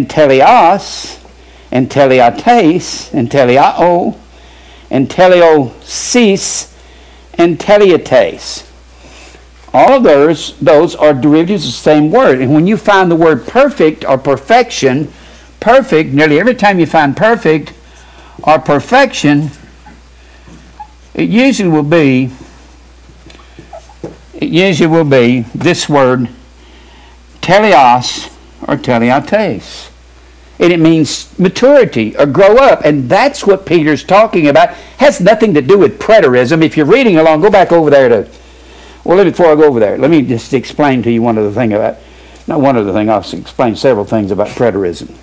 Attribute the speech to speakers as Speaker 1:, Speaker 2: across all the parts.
Speaker 1: teleos, and teleates, and teleao, and teleosis, and teleates. All of those are derivatives of the same word. And when you find the word perfect or perfection, perfect, nearly every time you find perfect or perfection, it usually will be this word teleos or teleates. And it means maturity or grow up. And that's what Peter's talking about. Has nothing to do with preterism. If you're reading along, go back over there to... Well, before I go over there, let me just explain to you one other thing about... Not one other thing, I'll explain several things about preterism.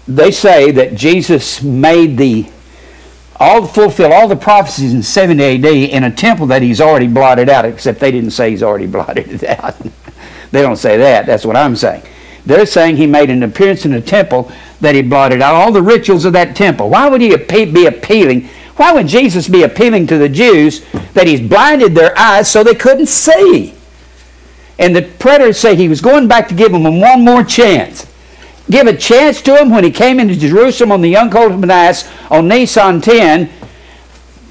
Speaker 1: They say that Jesus fulfill all the prophecies in 70 AD in a temple that he's already blotted out, except they didn't say he's already blotted it out. They don't say that. That's what I'm saying. They're saying he made an appearance in a temple that he blotted out all the rituals of that temple. Why would he be appealing? Why would Jesus be appealing to the Jews that he's blinded their eyes so they couldn't see? And the preterists say he was going back to give them one more chance. Give a chance to him when he came into Jerusalem on the young colt of an ass on Nisan 10,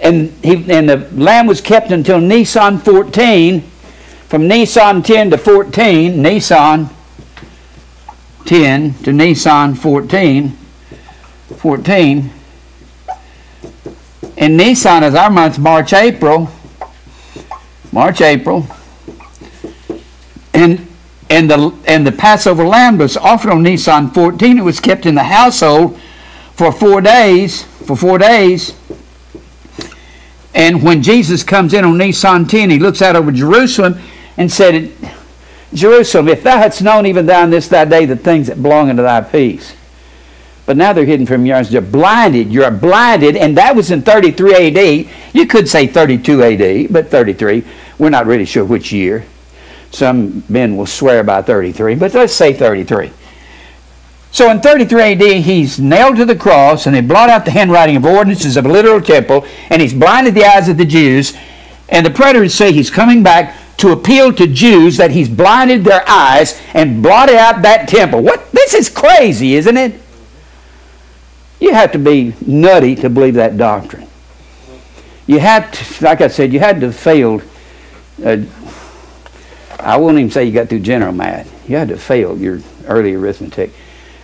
Speaker 1: and the lamb was kept until Nisan 14. From Nisan 10 to 14, Nisan 10 to Nisan 14, and Nisan is our month, March, April, and the Passover lamb was offered on Nisan 14. It was kept in the household for 4 days. And when Jesus comes in on Nisan 10, he looks out over Jerusalem and said, Jerusalem, if thou hadst known even thou in this thy day the things that belong unto thy peace. But now they're hidden from your eyes. You're blinded. You're blinded. And that was in 33 AD. You could say 32 AD, but 33. We're not really sure which year. Some men will swear by 33, but let's say 33. So in 33 AD, he's nailed to the cross, and they blot out the handwriting of ordinances of a literal temple, and he's blinded the eyes of the Jews. And the preterists say he's coming back to appeal to Jews that he's blinded their eyes and blotted out that temple. What? This is crazy, isn't it? You have to be nutty to believe that doctrine. You have to, like I said, you had to have failed. I won't even say you got through general math. You had to have failed your early arithmetic,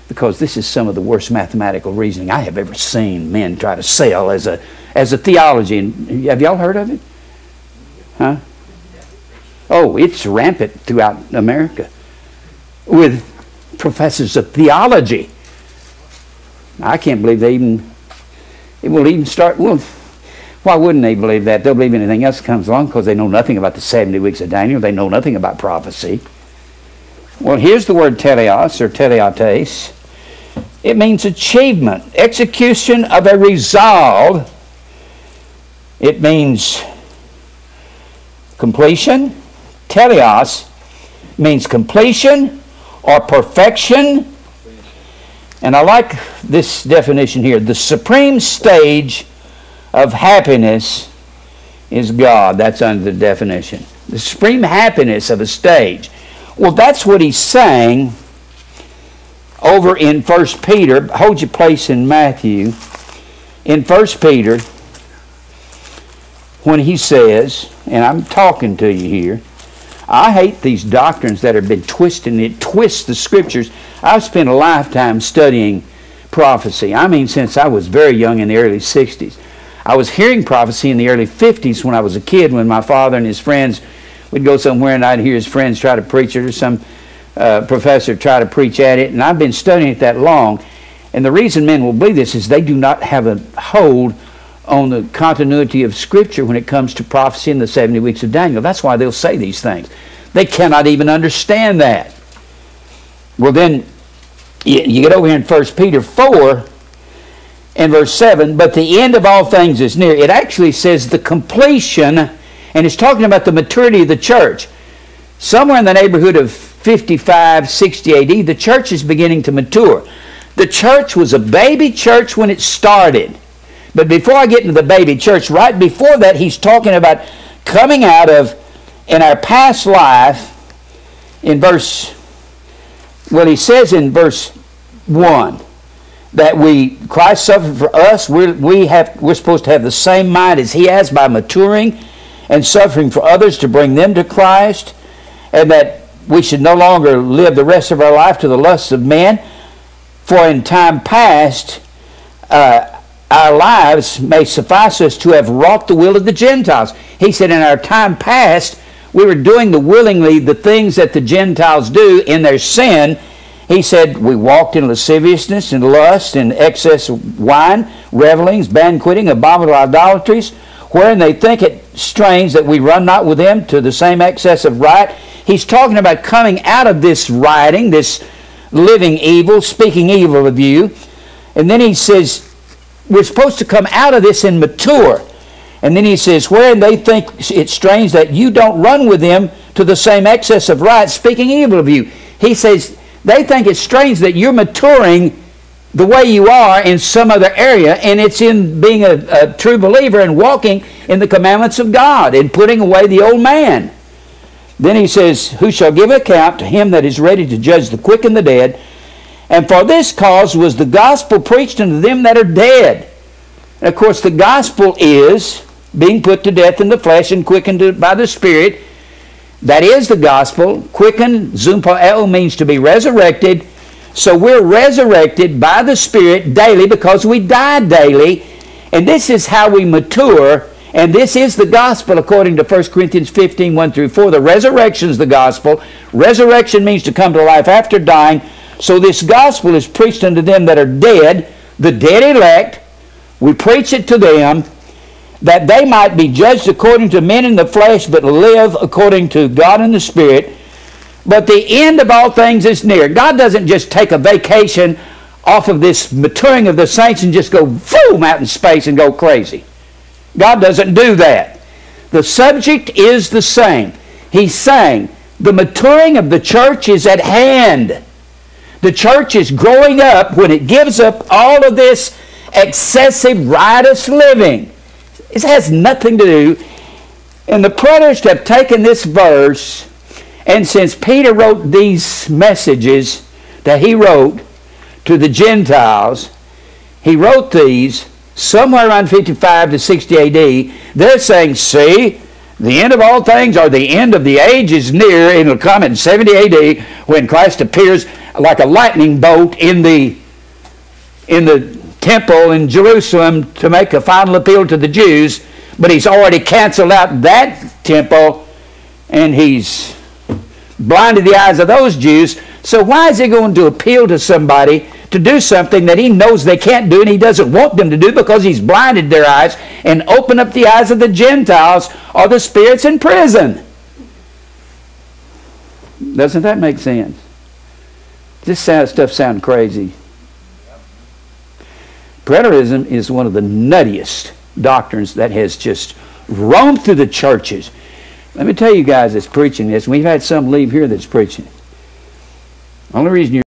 Speaker 1: because this is some of the worst mathematical reasoning I have ever seen men try to sell as a theology. And have y'all heard of it? Huh? Oh, it's rampant throughout America with professors of theology. I can't believe it will even start. Well, why wouldn't they believe that? They'll believe anything else that comes along because they know nothing about the 70 weeks of Daniel. They know nothing about prophecy. Well, here's the word teleos or teleates. It means achievement, execution of a resolve. It means completion. Teleos means completion or perfection. And I like this definition here. The supreme stage of happiness is God. That's under the definition. The supreme happiness of a stage. Well, that's what he's saying over in 1 Peter. Hold your place in Matthew. In 1 Peter, when he says, and I'm talking to you here, I hate these doctrines that have been twisted, and it twists the scriptures. I've spent a lifetime studying prophecy. I mean, since I was very young in the early 60s. I was hearing prophecy in the early 50s when I was a kid, when my father and his friends would go somewhere and I'd hear his friends try to preach it, or some professor try to preach at it. And I've been studying it that long. And the reason men will believe this is they do not have a hold on the continuity of Scripture when it comes to prophecy in the 70 weeks of Daniel. That's why they'll say these things. They cannot even understand that. Well, then, you get over here in 1 Peter 4 and verse 7, but the end of all things is near. It actually says the completion, and it's talking about the maturity of the church. Somewhere in the neighborhood of 55, 60 AD, the church is beginning to mature. The church was a baby church when it started. But before I get into the baby church, right before that, he's talking about coming out of, in our past life, in verse Well, he says in verse 1 that Christ suffered for us. We're supposed to have the same mind as he has by maturing and suffering for others to bring them to Christ, and that we should no longer live the rest of our life to the lusts of men. For in time past, our lives may suffice us to have wrought the will of the Gentiles. He said in our time past, we were doing willingly the things that the Gentiles do in their sin. He said we walked in lasciviousness and lust and excess of wine, revelings, banqueting, abominable idolatries, wherein they think it strange that we run not with them to the same excess of right. He's talking about coming out of this rioting, this living evil, speaking evil of you. And then he says we're supposed to come out of this and mature. And then he says, wherein they think it strange that you don't run with them to the same excess of right, speaking evil of you. He says, they think it's strange that you're maturing the way you are in some other area, and it's in being a true believer and walking in the commandments of God and putting away the old man. Then he says, who shall give account to him that is ready to judge the quick and the dead? And for this cause was the gospel preached unto them that are dead. And of course, the gospel is being put to death in the flesh and quickened by the Spirit. That is the gospel. Quickened, zoompao, means to be resurrected. So we're resurrected by the Spirit daily because we die daily. And this is how we mature. And this is the gospel according to 1 Corinthians 15, 1 through 4. The resurrection is the gospel. Resurrection means to come to life after dying. So this gospel is preached unto them that are dead, the dead elect. We preach it to them, that they might be judged according to men in the flesh, but live according to God in the Spirit. But the end of all things is near. God doesn't just take a vacation off of this maturing of the saints and just go boom out in space and go crazy. God doesn't do that. The subject is the same. He's saying the maturing of the church is at hand. The church is growing up when it gives up all of this excessive riotous living. It has nothing to do. And the preterists have taken this verse, and since Peter wrote these messages that he wrote to the Gentiles, he wrote these somewhere around 55 to 60 AD. They're saying, see, the end of all things, or the end of the age is near. It'll come in 70 AD when Christ appears like a lightning bolt in the temple in Jerusalem to make a final appeal to the Jews, but he's already canceled out that temple and he's blinded the eyes of those Jews. So why is he going to appeal to somebody to do something that he knows they can't do and he doesn't want them to do because he's blinded their eyes and opened up the eyes of the Gentiles or the spirits in prison? Doesn't that make sense? This stuff sounds crazy. Preterism is one of the nuttiest doctrines that has just roamed through the churches. Let me tell you guys that's preaching this, we've had some leave here that's preaching. Only reason you're